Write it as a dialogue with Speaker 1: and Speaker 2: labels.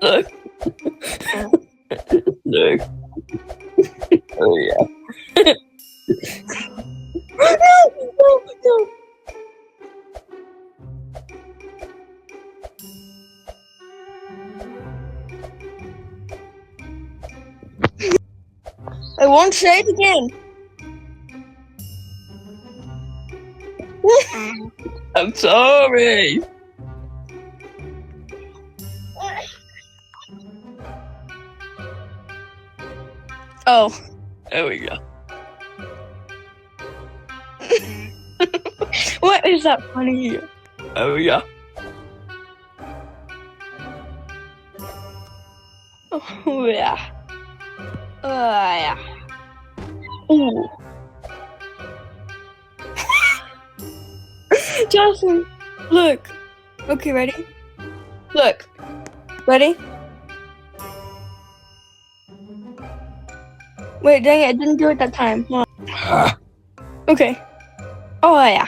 Speaker 1: Look. Look. Oh yeah. No. I won't say it again. I'm sorry. Oh, there we go. What is that funny here? There we go. Oh yeah. Yeah. Ooh. Justin, look. Okay, ready? Look. Ready? Wait, dang it, I didn't do it that time. Come on. Okay. Oh yeah.